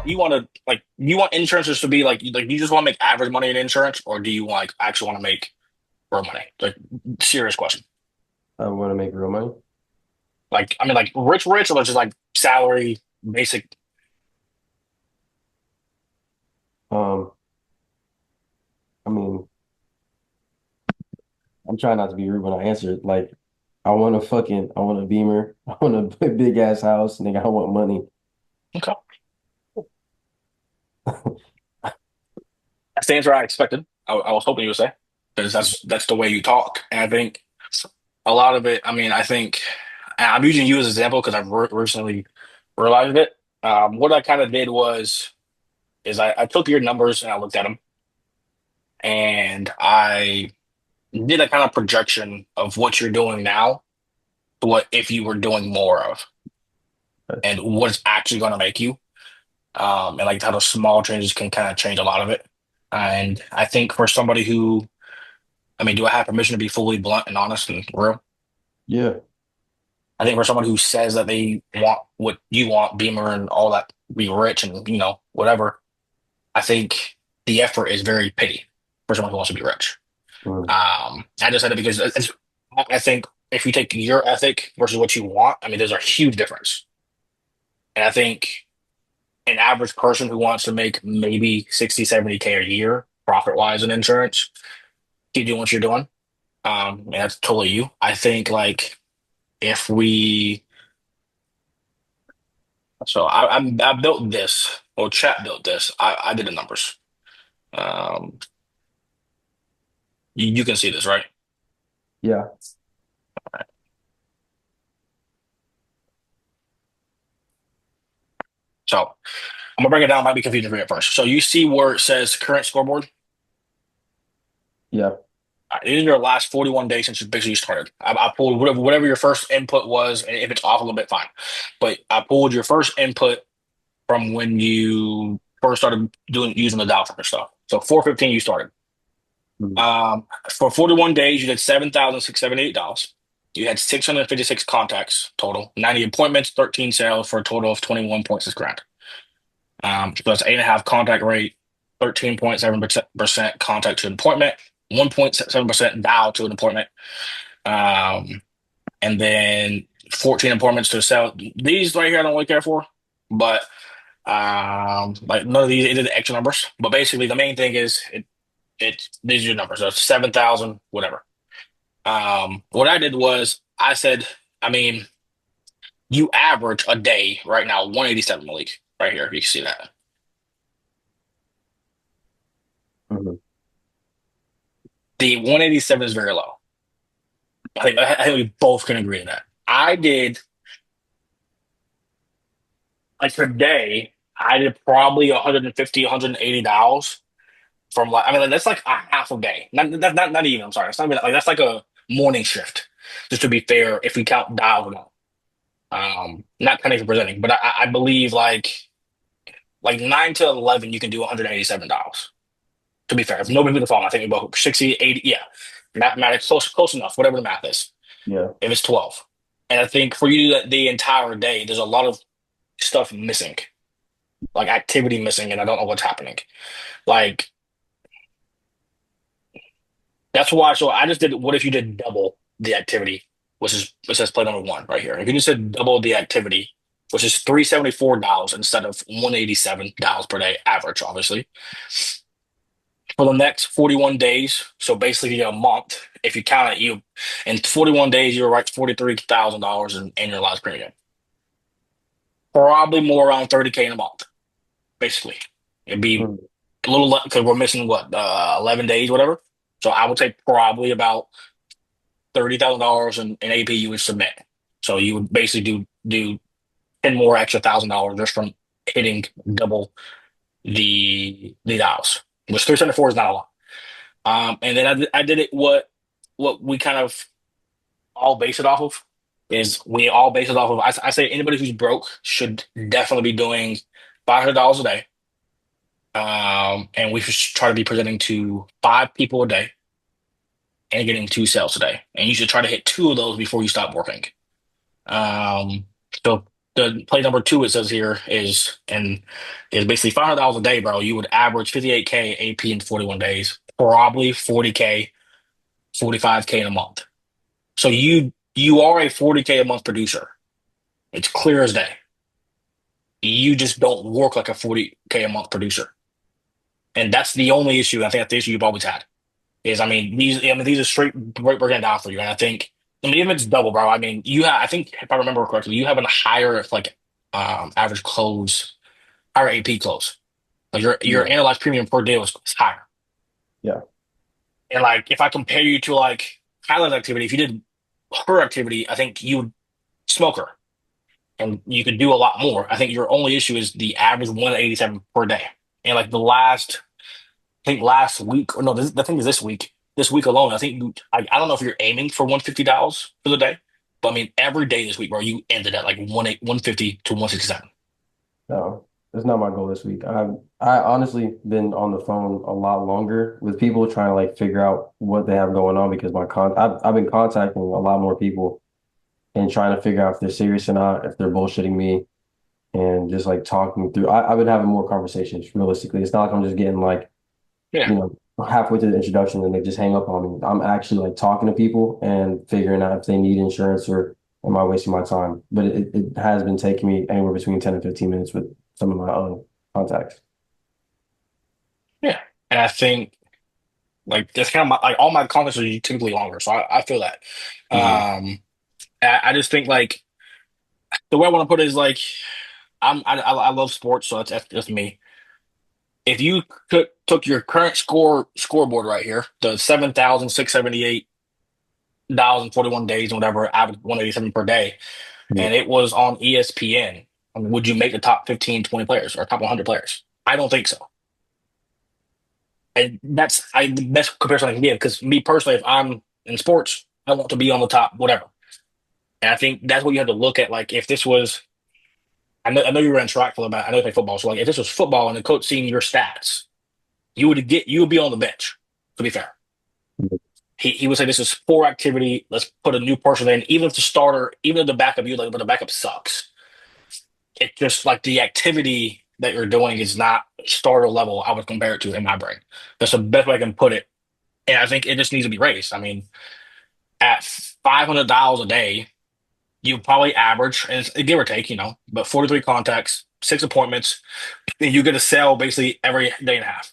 you want to like you want insurances to be like you just want to make average money in insurance, or do you like actually want to make real money? Like serious question. I want to make real money. Like I mean, like rich, or just like salary basic. Um, I mean, I'm trying not to be rude when I answer it. Like, I want a Beamer. I want a big ass house. Nigga, I want money. Okay, that's the answer I expected. I was hoping you would say because that's the way you talk, and I think a lot of it. I mean, I think and I'm using you as an example because I've recently realized it. What I kind of did was is I took your numbers and I looked at them and I did a kind of projection of what you're doing now to what if you were doing more of and what's actually going to make you. And like how those small changes can kind of change a lot of it. And I think for somebody who, I mean, do I have permission to be fully blunt and honest and real? Yeah. I think for someone who says that they want what you want, Beamer and all that, be rich and whatever, I think the effort is very pity for someone who wants to be rich. Mm. I just said it because I think if you take your ethic versus what you want, I mean, there's a huge difference. And I think an average person who wants to make maybe 60, 70K a year profit wise in insurance, keep doing what you're doing. And that's totally you. I think like if we, so I built this, or chat built this. I did the numbers. Um, you can see this, right? Yeah. So I'm gonna break it down. Might be confusing for you at first. So you see where it says current scoreboard. Yeah. These are your last 41 days since you basically started. I pulled whatever your first input was, and if it's off a little bit, fine. But I pulled your first input from when you first started doing using the dial and stuff. So 415 you started. Mm. For 41 days, you did $7,678. You had 656 contacts total, 90 appointments, 13 sales for a total of 21.6 grand. So that's 8.5 contact rate, 13.7% contact to an appointment, 1.7% dial to an appointment, um, and then 14 appointments to sell. These right here, I don't really care for, but like none of these, it did the extra numbers. But basically, the main thing is it these are your numbers. So 7,000, whatever. What I did was I said, I mean, you average a day right now 187 Malik right here. If you can see that. Mhm. The 187 is very low. I think we both can agree on that. I did like per day, I did probably 150, $180 from like I mean like, that's like a half a day. Not even. I'm sorry. It's not even like that's like a morning shift. Just to be fair, if we count dials and all. Not penny for presenting, but I believe like 9 to 11 you can do $187. To be fair, if nobody did the phone, I think about 60, 80. Yeah, mathematics close enough. Whatever the math is. Yeah. If it's 12. And I think for you to do that the entire day, there's a lot of stuff missing, like activity missing, and I don't know what's happening. Like that's why. So I just did. What if you did double the activity, which is it says play number one right here. If you just did double the activity, which is $374 instead of $187 per day average, obviously for the next 41 days. So basically a month. If you count it, you in 41 days you'll write $43,000 in annualized premium. Probably more around 30K in a month, basically. It'd be Mm. a little less because we're missing what 11 days, whatever. So I would say probably about $30,000 in AP you would submit. So you would basically do 10 more extra $1,000 just from hitting double the dials, which 374 is not a lot. And then I did it what we kind of all base it off of is we all base it off of. I say anybody who's broke should definitely be doing $500 a day. And we should try to be presenting to 5 people a day and getting 2 sales a day. And you should try to hit two of those before you stop working. Um, so the play number two it says here is basically $500 a day, bro. You would average 58K AP in 41 days, probably 40K, 45K in a month. So you are a 40K a month producer. It's clear as day. You just don't work like a 40K a month producer. And that's the only issue. I think that's the issue you've always had. Is these are straight breaking down for you. And I mean even if it's double, bro, I mean you have I think if I remember correctly, you have a higher like average close, higher AP close. Like your Yeah. analyzed premium per deal is higher. Yeah. And like if I compare you to like Kyla's activity, if you did her activity, I think you would smoke her and you could do a lot more. I think your only issue is the average 187 per day. And like I think last week, or no, the thing is this week. This week alone, I think I don't know if you're aiming for $150 for the day, but I mean every day this week, bro, you ended at like 150 to 167. No, that's not my goal this week. I honestly been on the phone a lot longer with people trying to like figure out what they have going on because I've been contacting a lot more people and trying to figure out if they're serious or not, if they're bullshitting me, and just like talking through. I've been having more conversations realistically. It's not like I'm just getting like, Yeah, you know, halfway to the introduction and they just hang up on me. I'm actually like talking to people and figuring out if they need insurance or am I wasting my time. But it has been taking me anywhere between 10 and 15 minutes with some of my own contacts. yeah. And I think like that's kind of like all my contests are typically longer, so I feel that. Hmm. I just think like the way I want to put it is like I love sports, so that's me. If you took your current scoreboard right here, the 7,678 and 41 days, whatever, average 187 per day, Yeah. and it was on ESPN, I mean, would you make the top 15, 20 players or top 100 players? I don't think so. And that's the best comparison I can give because me personally, if I'm in sports, I want to be on the top, whatever. And I think that's what you have to look at. Like if this was, I know you ran track for about, I know you play football. So like if this was football and the coach seeing your stats, you would be on the bench, to be fair. He would say this is poor activity. Let's put a new person in. Even if the starter, even if the backup you like, but the backup sucks. It's just like the activity that you're doing is not starter level. I would compare it to in my brain. That's the best way I can put it. And I think it just needs to be raised. I mean, at $500 a day, you probably average, and it's give or take, but 43 contacts, 6 appointments, and you get a sell basically every day and a half.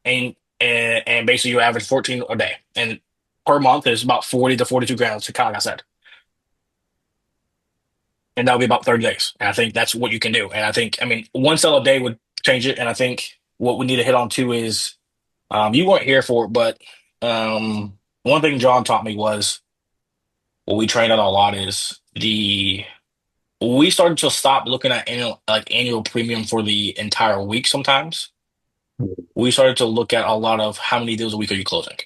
And basically you average 14 a day. And per month is about 40 to 42 grand, kind of like I said. And that'll be about 30 days. And I think that's what you can do. And I think, I mean, one sell a day would change it. And I think what we need to hit on too is you weren't here for it, but one thing John taught me was what we trained on a lot is we started to stop looking at annual premium for the entire week sometimes. We started to look at a lot of how many deals a week are you closing.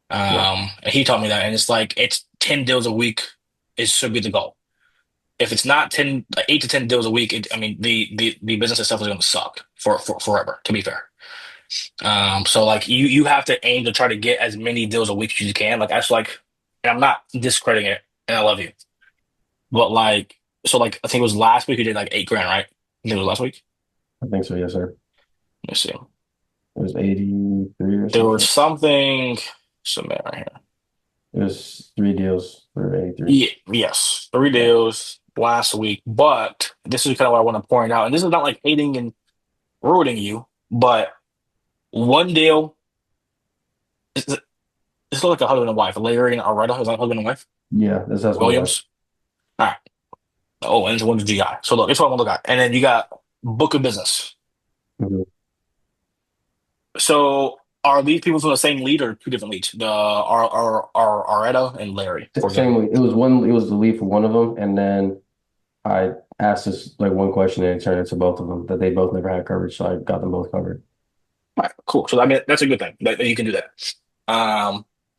Yeah. And he taught me that, and it's like it's 10 deals a week is should be the goal. If it's not 10, like 8 to 10 deals a week, I mean the business itself is going to suck for forever. To be fair, so like you have to aim to try to get as many deals a week as you can. Like that's like, and I'm not discrediting it, and I love you, but like so like I think it was last week you did like 8 grand, right? I think it was last week. I think so. Yes, sir. Let me see. It was 83 or There some was shit. something submit right here. It was 3 deals for 83. Yeah, yes, three Yeah. deals last week. But this is kind of what I want to point out, and this is not like hating and ruining you, but one deal. This looks like a husband and wife. Larry and Aretta is that husband and wife? Yeah, that's husband and wife. Williams. All right. Oh, and it's one's GI. So look, it's what I want to look at. And then you got book of business. Mhm. So are these people from the same lead or two different leads? The are Aretta and Larry, for Same example. week. It was the lead for one of them, and then I asked this like one question and it turned into both of them that they both never had coverage, so I got them both covered. All right, cool. So I mean that's a good thing that you can do that.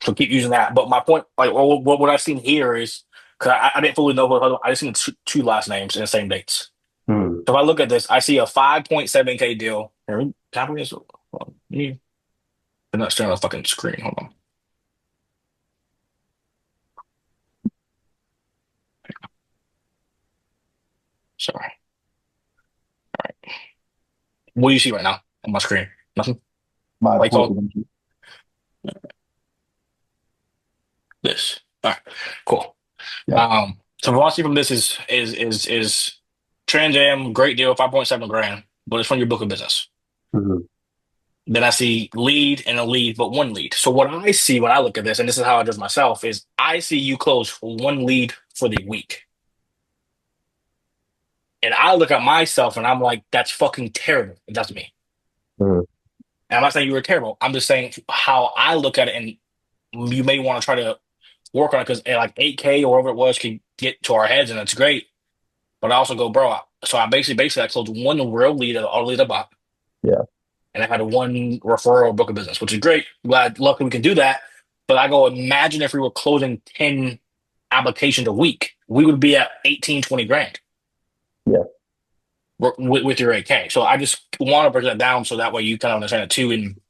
So keep using that. But my point, like, what I've seen here is because I didn't fully know what I just seen two last names and the same dates. Hmm. So if I look at this, I see a 5.7K deal. Here, can I bring this? Hold on. They're not staring at the fucking screen. Hold on. Sorry. What do you see right now on my screen? Nothing. My Lights point on. prediction. This. All right. Cool. Yeah. So what I see from this is Trans Am, great deal, 5.7 grand, but it's from your book of business. Hmm. Then I see lead and a lead, but one lead. So what I see when I look at this, and this is how I judge myself, is I see you close for one lead for the week. And I look at myself and I'm like, that's fucking terrible. That's me. Hmm. And I'm not saying you were terrible. I'm just saying how I look at it, and you may want to try to work on it because like 8K or whatever it was can get to our heads, and that's great. But I also go, bro. So I basically I closed one real lead all lead about, Yeah. and I had one referral book of business, which is great. Glad, luckily we can do that. But I go, imagine if we were closing 10 applications a week, we would be at 18, 20 grand Yeah. with your 8K. So I just want to break that down so that way you kind of understand it too. And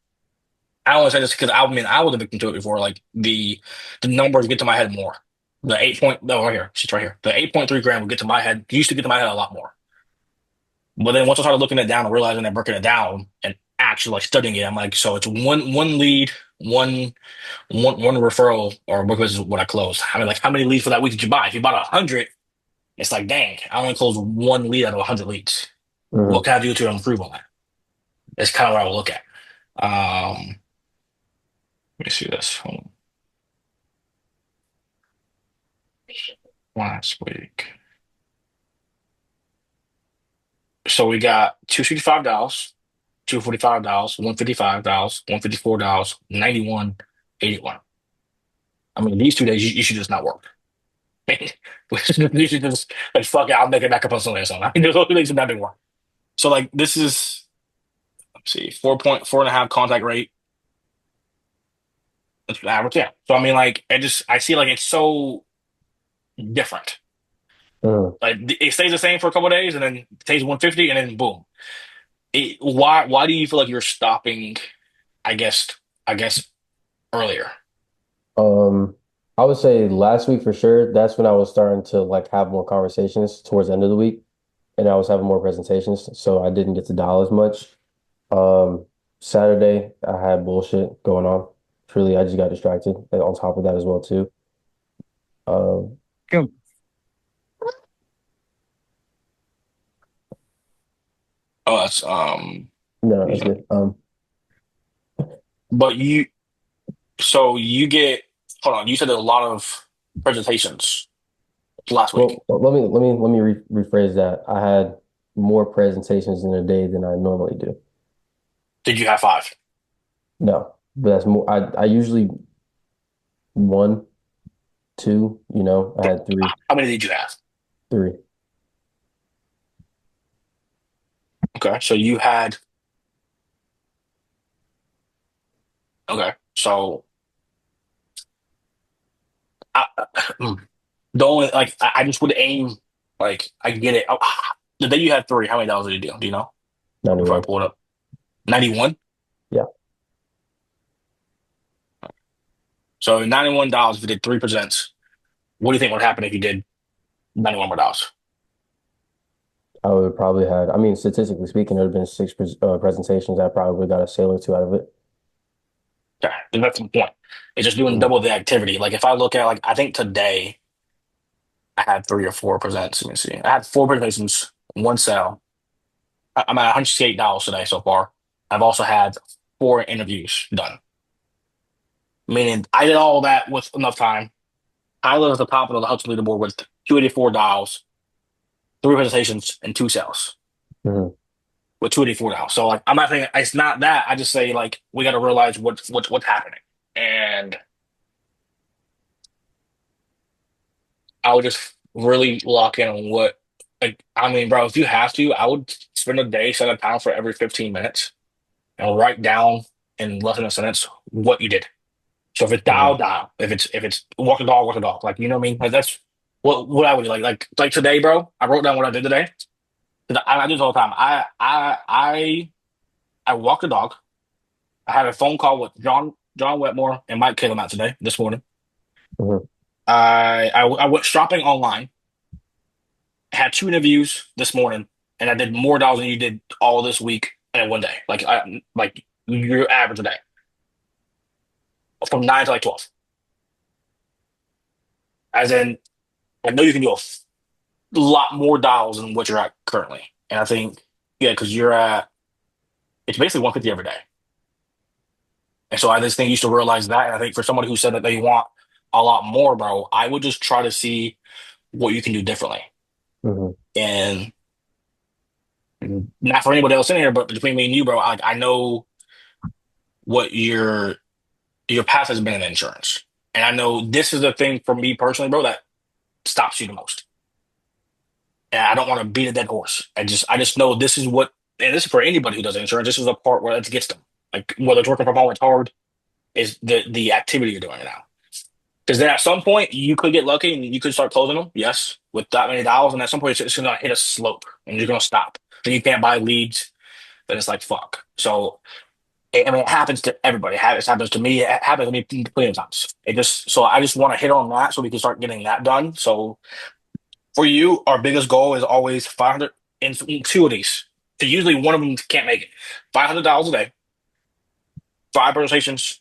I only say this because I mean I was a victim to it before. Like the numbers get to my head more. The 8 point no right here, she's right here. The 8.3 grand would get to my head. Used to get to my head a lot more. But then once I started looking it down and realizing and breaking it down and actually like studying it, I'm like, so it's one lead, one referral, or because is what I closed. I mean, like how many leads for that week did you buy? If you bought 100, it's like, dang, I only closed one lead out of 100 leads. What Hmm. can I do to improve on that? That's kind of what I would look at. Let me see this. Hold on. Last week. So we got $265, $245, $155, $154, 91, 81. I mean, these 2 days you should just not work. You should just like fuck it, I'll make it back up on Sunday or something. I mean, those 2 days should not be work. So like this is let's see, 4.4 and a half contact rate. That's the average, yeah. So I mean like I see like it's so different. Hmm. Like it stays the same for a couple of days and then it stays 150 and then boom. Why do you feel like you're stopping, I guess I guess earlier? Um, I would say last week for sure. That's when I was starting to like have more conversations towards the end of the week, and I was having more presentations, so I didn't get to dial as much. Um, Saturday I had bullshit going on. Truly, I just got distracted. And on top of that as well too. Um, Good. Oh, that's no, that's good. but you so you get hold on, you said there's a lot of presentations last week. Well, let me rephrase that. I had more presentations in a day than I normally do. Did you have five? No, but that's more. I usually one, two. I had three, How many did you have? three. Okay, so you had okay. So I, the only like I just would aim like I get it. The day you had three, how many dollars did you do? Do you know? Before I 91. pull it up, 91. Yeah, So $91 if you did three presents. What do you think would happen if you did 91 more dollars? I would probably had. I mean, statistically speaking, there would have been six presentations. I probably would have got a sale or two out of it. Okay, then that's the point. It's just doing Mm, double the activity. Like if I look at like I think today I had three or four presents. Let me see. I had four presentations, one sale. I'm at $168 today so far. I've also had four interviews done, meaning I did all that with enough time. Tyler at the top of the Hudson leaderboard with $284, three presentations, and two sales mhm. with $284. So like I'm not saying it's not that. I just say like we got to realize what's happening, and I would just really lock in on what. Like I mean, bro, if you have to, I would spend a day, set a time for every 15 minutes, and write down in less than a sentence what you did. So if it's dial, Mhm. dial. If it's walk the dog, walk the dog. Like you know what I mean? Like that's what I would do. Like today, bro. I wrote down what I did today. 'Cause I do this all the time. I walked the dog. I had a phone call with John Wetmore and Mike Killam out today this morning. Mhm. I went shopping online. had two interviews this morning, and I did more dollars than you did all this week in one day. Like your average a day from 9 to like 12. As in, I know you can do lot more dollars than what you're at currently. And I think, yeah, because you're at, it's basically 150 every day. And so I just think you should realize that. And I think for somebody who said that they want a lot more, bro, I would just try to see what you can do differently. Hmm. And not for anybody else in here, but between me and you, bro, I know what your path has been in insurance. And I know this is the thing for me personally, bro, that stops you the most. And I don't want to beat a dead horse. I just know this is what, and this is for anybody who does insurance. This is the part where it gets them. Like whether it's working from home, it's hard. Is the activity you're doing now? Because then at some point you could get lucky and you could start closing them. Yes, with that many dollars, and at some point it's gonna hit a slope and you're gonna stop. Then you can't buy leads. Then it's like fuck. So I mean, it happens to everybody. It happens to me. It happens to me plenty of times. I just want to hit on that so we can start getting that done. So for you, our biggest goal is always 500 in two of these. So usually one of them can't make it. $500 a day, five presentations.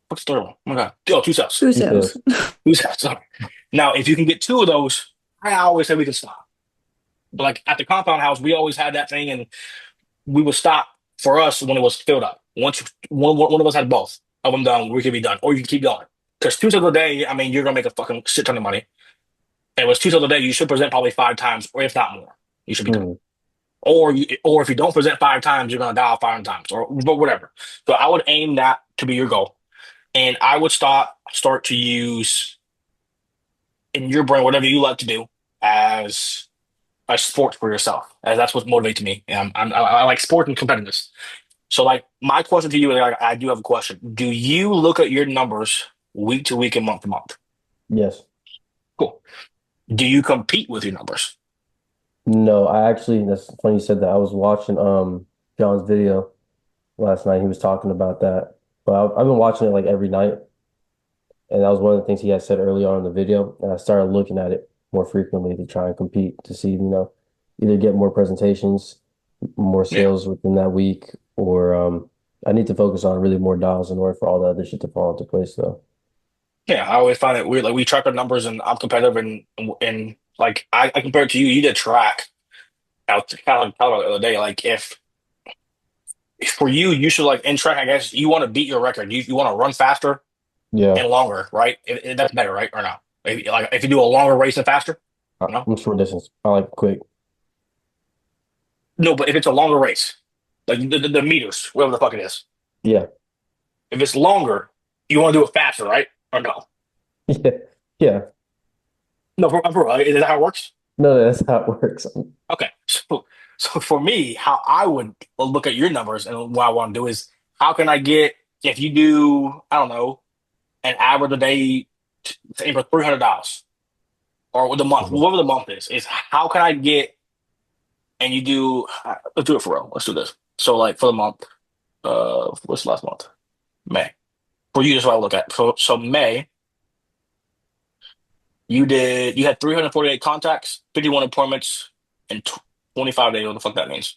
What's the third one? Oh my God. Oh, two sales. Two He sales. says, Two sales. Sorry. Now, if you can get two of those, I always say we can stop. But like at the compound house, we always had that thing, and we would stop for us when it was filled up. Once one of us had both of them done, we could be done, or you can keep going. Because two sales a day, I mean, you're gonna make a fucking shit ton of money. And it was two sales a day, you should present probably five times, or if not more, you should be done. hmm, Or if you don't present five times, you're gonna dial five times, or but whatever. So I would aim that to be your goal, and I would start to use in your brain whatever you like to do as a sport for yourself, as that's what motivates me. And I like sport and competitiveness. So, like, my question to you, like, I do have a question. Do you look at your numbers week to week and month to month? yes. Cool. Do you compete with your numbers? No, I actually, that's funny you said that. I was watching John's video last night. He was talking about that. But I've been watching it like every night. And that was one of the things he had said early on in the video. And I started looking at it more frequently to try and compete to see, either get more presentations, more Yeah. sales within that week, or I need to focus on really more dials in order for all the other shit to fall into place, though. Yeah. I always find it weird. Like, we track our numbers and I'm competitive and like, I compare it to you. You did track. I was kind of like talking about it the other day. Like, if for you, you should like in track, I guess you want to beat your record. You want to run faster Yeah, and longer, right? That's better, right? Or no? If you do a longer race and faster, no? I'm short distance. I like quick. No, but if it's a longer race, like the meters, whatever the fuck it is, Yeah, if it's longer, you want to do it faster, right? Or no? yeah, yeah. No, for real, is that how it works? No, that's how it works. Okay, so for me, how I would look at your numbers and what I want to do is how can I get if you do I don't know an average a day, say for $300 or with the month, Mhm. whatever the month is how can I get and you do let's do it for real. Let's do this. So like for the month, what's the last month? May. For you, just what I look at. So May, you had 348 contacts, 51 appointments, and 25 days. What the fuck that means?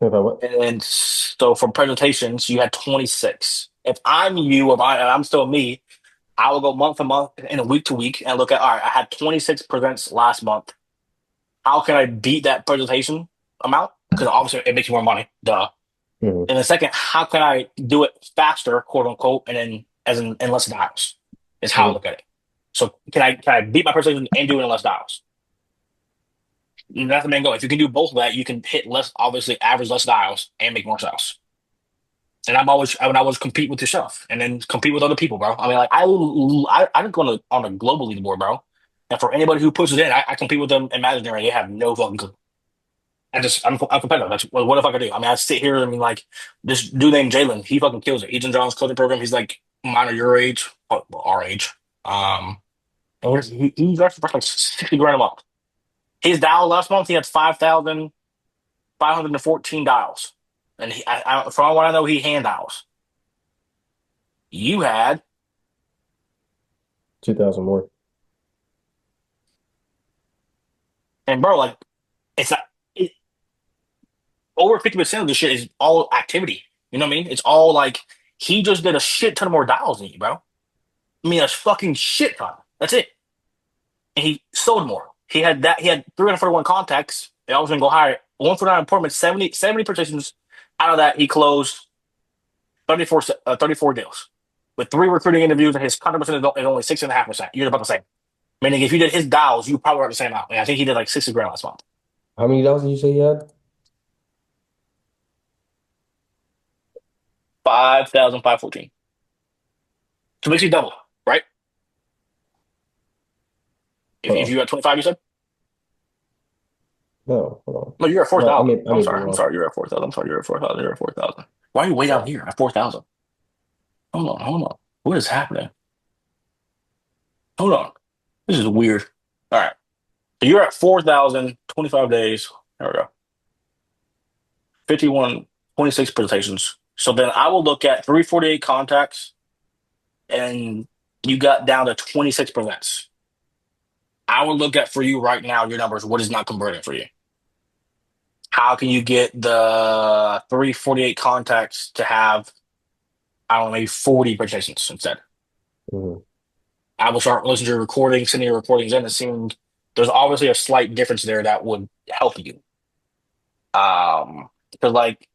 If I what? And so for presentations, you had 26. If I'm you, if I'm still me, I will go month to month and week to week and look at, all right, I had 26 presents last month. How can I beat that presentation amount? Because obviously it makes you more money. Duh. Mhm. And the second, how can I do it faster, quote unquote, and then as in less dials is how I Mhm. look at it. So can I beat my presentation and do it in less dials? And that's the main goal. If you can do both of that, you can hit less, obviously average less dials and make more sales. And I would always compete with yourself and then compete with other people, bro. I mean, like I just go on a global leaderboard, bro. And for anybody who puts it in, I compete with them imaginary. They have no fucking clue. I'm competitive. That's what if I could do? I mean, I sit here. I mean, like this dude named Jalen, he fucking kills it. He's in John's coaching program. He's like mine or your age, well, our age. And he's actually for like 60 grand a month. His dial last month, he had 5,514 dials, and from what I know, he hand dials. You had 2,000 more. And bro, like it's not it, over 50% of this shit is all activity. You know what I mean? It's all like he just did a shit ton more dials than you, bro. I mean, a fucking shit ton. That's it. And he sold more. He had 341 contacts. It always gonna go higher. 149 appointments, 70 petitions. Out of that, he closed 34 deals with three recruiting interviews, and his contact percent is only 6.5%. You're about the same. Meaning, if you did his dials, you probably are the same out. And I think he did like 60 grand last month. How many dollars did you say you had? 5,514. So basically double, right? If Hold you at 25, you said? on. No, hold on. No, you're at No, 4,000. I mean I'm below. sorry. You're at 4,000. I'm sorry. You're at 4,000. You're at 4,000. Why are you way down Yeah. here at 4,000? Hold on. What is happening? Hold on. This is weird. All right. So you're at 4,000, 25 days. There we go. 51, 26 presentations. So then I will look at 348 contacts and you got down to 26 presents. I will look at for you right now your numbers. What is not converting for you? How can you get the 348 contacts to have, I don't know, maybe 40 presentations instead? Mhm. I will start listening to your recordings, sending your recordings in, and seeing there's obviously a slight difference there that would help you. Because like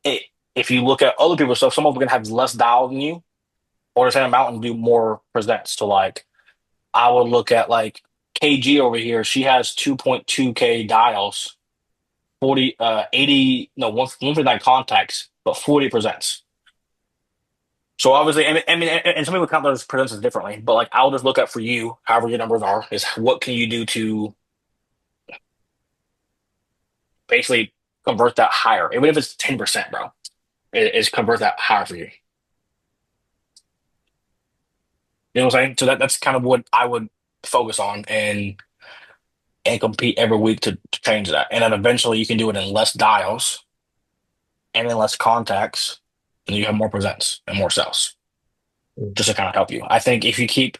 it, if you look at other people's stuff, some of them can have less dial than you, or the same amount and do more presents. So like I would look at like KG over here. She has 2.2K dials, 80, no, 159 contacts, but 40 presents. So obviously, and some people count those presents differently, but like I'll just look at for you, however your numbers are, is what can you do to basically convert that higher, even if it's 10%, bro, is convert that higher for you. You know what I'm saying? So that's kind of what I would focus on and compete every week to change that. And then eventually you can do it in less dials and in less contacts, and you have more presents and more sales Mhm. just to kind of help you. I think if you keep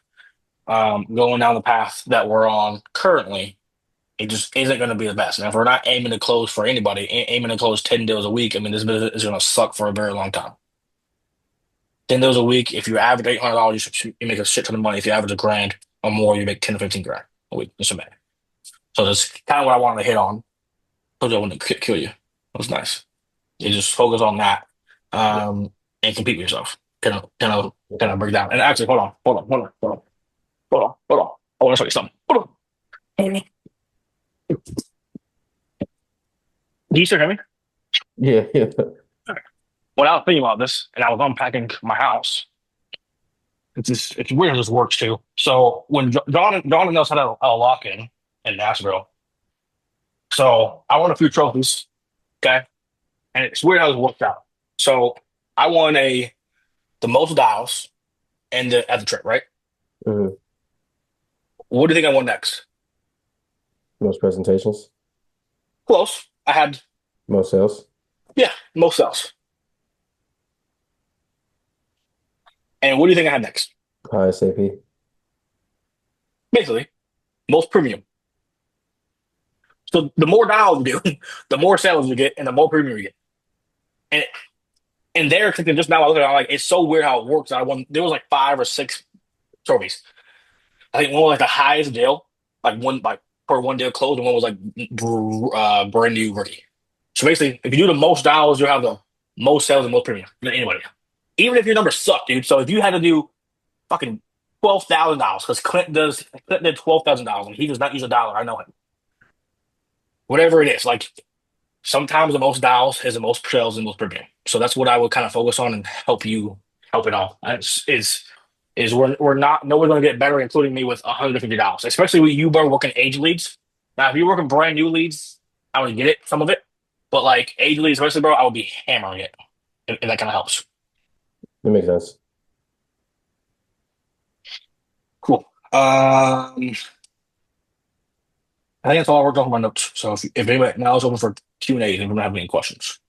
going down the path that we're on currently, it just isn't going to be the best. And if we're not aiming to close for anybody, aiming to close 10 deals a week, I mean, this business is going to suck for a very long time. 10 deals a week, if you average $800, you make a shit ton of money. If you average a grand or more, you make 10 to 15 grand a week. Just a minute. So that's kind of what I wanted to hit on. Told you I wouldn't kill you. That was nice. You just focus on that Yeah. and compete with yourself. Kind Okay. of break down. And actually, hold on. I want to show you something. Hold on. Do you still hear me? Yeah, yeah. When I was thinking about this and I was unpacking my house, it's weird how this works too. So when John and us had a lock in Nashville, so I won a few trophies, okay, and it's weird how this worked out. So I won a the most dials and at the trip, right? Mhm. What do you think I won next? Most presentations, Close. I had most sales, yeah, most sales. And what do you think I had next? highest AP. Basically, most premium. So the more dials you do, the more sales you get, and the more premium you get. And and they're thinking just now, I look at it, I'm like, it's so weird how it works. I won. There was like 5 or 6 trophies. I think one was like the highest deal, like one like per one deal closed, and one was like brand new rookie. So basically, if you do the most dials, you'll have the most sales and most premium than anybody. Even if your numbers suck, dude. So if you had to do fucking $12,000, because Clint did $12,000, and he does not use a dollar. I know him. Whatever it is, like sometimes the most dials is the most sales and most premium. So that's what I would kind of focus on and help you help it all. Is we're not no one's gonna get better, including me with $150, especially with you bro working age leads. Now if you're working brand new leads, I would get it, some of it. But like age leads, especially bro, I would be hammering it. If that kind of helps. That makes sense. Cool. I think that's all I worked on for my notes. So if anybody now is open for Q&A, if you don't have any questions.